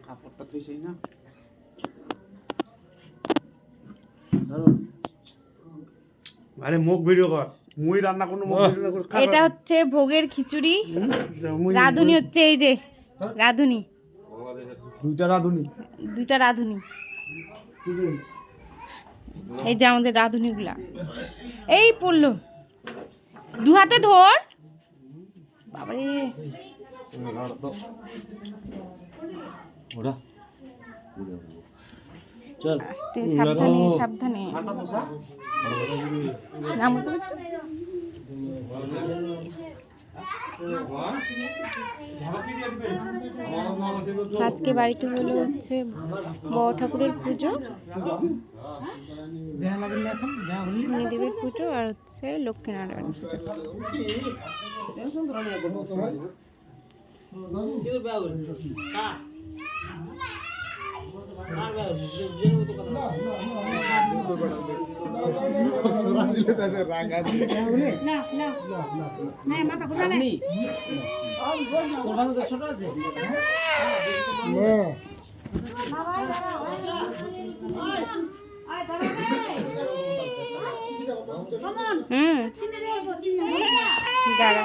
কাপড়টা তুই সেই না আরে মুখ ভিডিও কর মুই রান্না কোনো মুখ ভিডিও কর। এটা হচ্ছে ভোগের খিচুড়ি, রাঁধুনি হচ্ছে এই যে রাঁধুনি, দুইটা রাঁধুনি দুইটা রাঁধুনি, এই যে আমাদের রাঁধুনিগুলা। এই পড়লো, দু হাতে ধর বাবারে। চল আস্তে সাবধানে সাবধানে নাম তো একটু। আজকে বাড়িতে হলো হচ্ছে বড় ঠাকুরের পুজো, শনিদেবের পুজো আর হচ্ছে লক্ষ্মীনারায়ণ পুজো। দাঁড়া